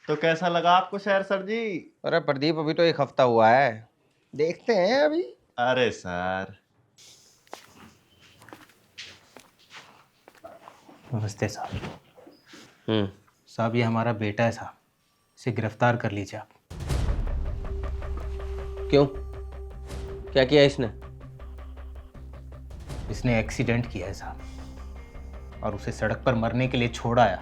तो कैसा लगा आपको शहर सर जी? अरे प्रदीप, अभी तो 1 हफ्ता हुआ है, देखते हैं अभी। अरे सर। नमस्ते साहब। हम्म। साहब ये हमारा बेटा है साहब, इसे गिरफ्तार कर लीजिए आप। क्यों? क्या किया इसने? इसने एक्सीडेंट किया है साहब, और उसे सड़क पर मरने के लिए छोड़ आया।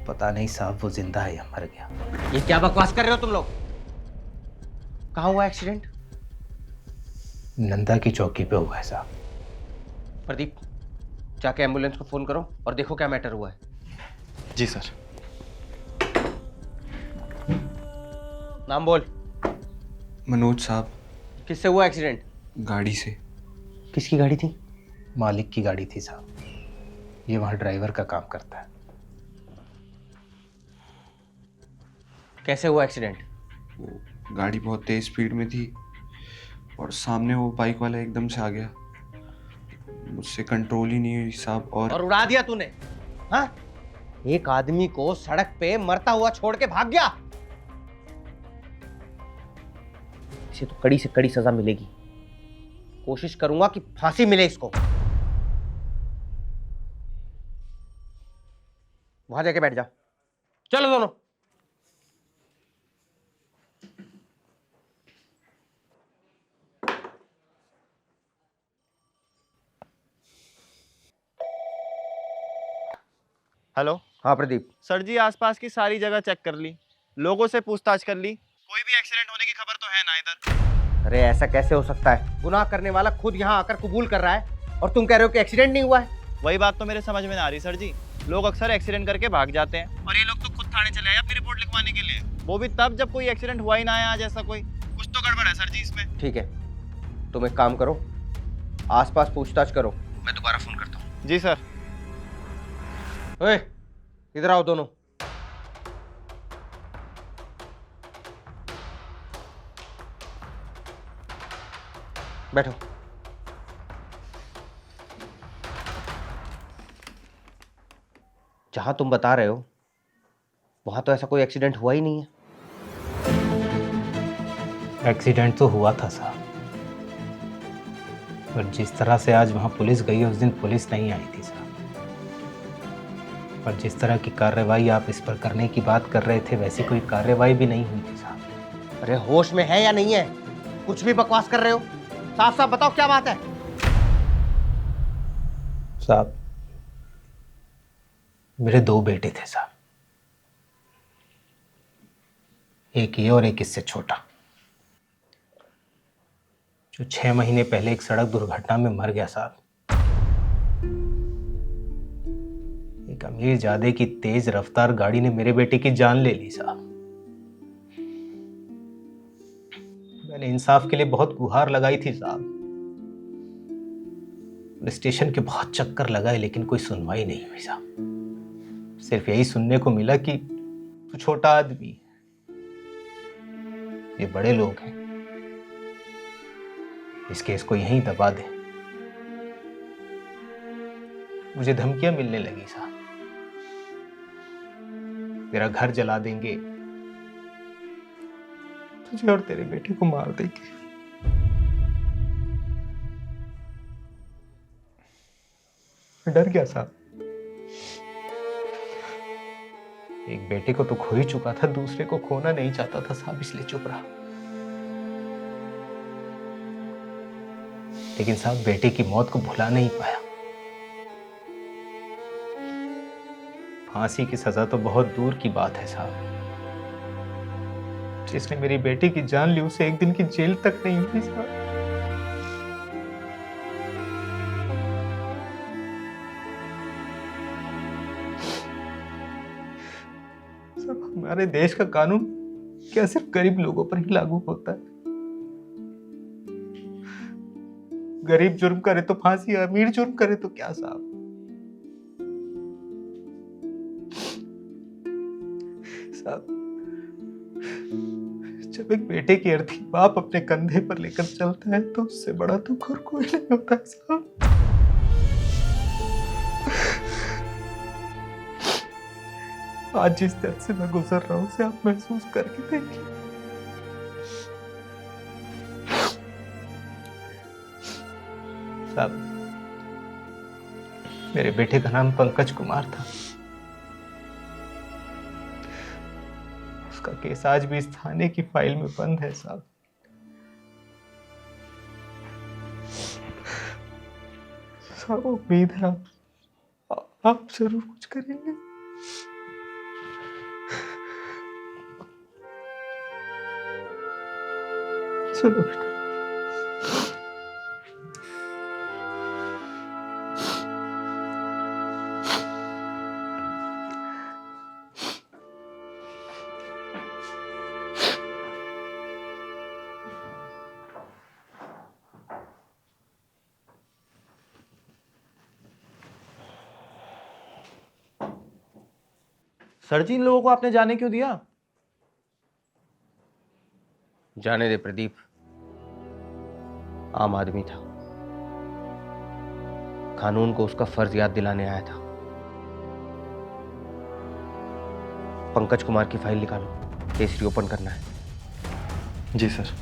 पता नहीं साहब वो जिंदा है या मर गया। ये क्या बकवास कर रहे हो तुम लोग? कहाँ हुआ एक्सीडेंट? नंदा की चौकी पे हुआ है साहब। प्रदीप, जाके एम्बुलेंस को फोन करो और देखो क्या मैटर हुआ है। जी सर। नाम बोल। मनोज साहब। किससे हुआ एक्सीडेंट? गाड़ी से। किसकी गाड़ी थी? मालिक की गाड़ी थी साहब, ये वहाँ ड्राइवर का काम करता है। कैसे हुआ एक्सीडेंट? वो गाड़ी बहुत तेज स्पीड में थी और सामने वो बाइक वाला एकदम से आ गया, मुझसे कंट्रोल ही नहीं हुई साहब। और उड़ा दिया तूने? हाँ? एक आदमी को सड़क पे मरता हुआ छोड़ के भाग गया। इसे तो कड़ी से कड़ी सजा मिलेगी। कोशिश करूंगा कि फांसी मिले इसको। वहां जाके बैठ जाओ। चलो दोनों। हेलो। हाँ प्रदीप। सर जी आसपास की सारी जगह चेक कर ली, लोगों से पूछताछ कर ली, कोई भी एक्सीडेंट होने की खबर तो है ना इधर। अरे ऐसा कैसे हो सकता है? गुनाह करने वाला खुद यहाँ आकर कबूल कर रहा है और तुम कह रहे हो कि एक्सीडेंट नहीं हुआ है। वही बात तो मेरे समझ में ना आ रही सर जी। लोग अक्सर एक्सीडेंट करके भाग जाते हैं और ये लोग तो खुद थाने चले आए अपनी रिपोर्ट लिखवाने के लिए, वो भी तब जब कोई एक्सीडेंट हुआ ही ना है आज ऐसा कोई। कुछ तो गड़बड़ है सर जी इसमें। ठीक है, तुम एक काम करो, आसपास पूछताछ करो, मैं दोबारा फोन करता हूँ। जी सर। ओए, इधर आओ दोनों। बैठो। जहां तुम बता रहे हो वहां तो ऐसा कोई एक्सीडेंट हुआ ही नहीं है। एक्सीडेंट तो हुआ था साहब, पर जिस तरह से आज वहाँ पुलिस गई उस दिन पुलिस नहीं आई थी साहब। और जिस तरह की कार्रवाई आप इस पर करने की बात कर रहे थे वैसी कोई कार्रवाई भी नहीं हुई थी साहब। अरे होश में है या नहीं है? कुछ भी बकवास कर रहे हो। साफ साफ बताओ क्या बात है। साहब मेरे 2 बेटे थे साहब, एक ये और एक इससे छोटा, जो 6 महीने पहले एक सड़क दुर्घटना में मर गया साहब। एक अमीर जादे की तेज रफ्तार गाड़ी ने मेरे बेटे की जान ले ली साहब। मैंने इंसाफ के लिए बहुत गुहार लगाई थी साहब, पुलिस स्टेशन के बहुत चक्कर लगाए लेकिन कोई सुनवाई नहीं हुई साहब। सिर्फ यही सुनने को मिला कि तू छोटा आदमी है, ये बड़े लोग हैं, इस केस को यहीं दबा दे। मुझे धमकियां मिलने लगी साहब, तेरा घर जला देंगे, तुझे और तेरे बेटे को मार देंगे। मैं डर गया साहब। एक बेटे को तो खो ही चुका था, दूसरे को खोना नहीं चाहता था साहब, इसलिए चुप रहा। लेकिन साहब बेटे की मौत को भुला नहीं पाया। फांसी की सजा तो बहुत दूर की बात है साहब, जिसने मेरी बेटी की जान ली उसे 1 दिन की जेल तक नहीं हुई साहब। साहब हमारे देश का कानून क्या सिर्फ गरीब लोगों पर ही लागू होता है? गरीब जुर्म करे तो फांसी, अमीर जुर्म करे तो क्या साहब? साहब जब एक बेटे की अर्थी बाप अपने कंधे पर लेकर चलता है तो उससे बड़ा दुख और कोई नहीं होता है साहब। आज जिस दर्द से मैं गुजर रहा हूं उसे आप महसूस करके देखिए। साहब, मेरे बेटे का नाम पंकज कुमार था। उसका केस आज भी इस थाने की फाइल में बंद है साहब। साहब, उम्मीद है आप जरूर कुछ करेंगे। चलो बेटा। सर जी, इन लोगों को आपने जाने क्यों दिया? जाने दे प्रदीप, आम आदमी था, कानून को उसका फर्ज याद दिलाने आया था। पंकज कुमार की फाइल निकालो, केस रीओपन करना है। जी सर।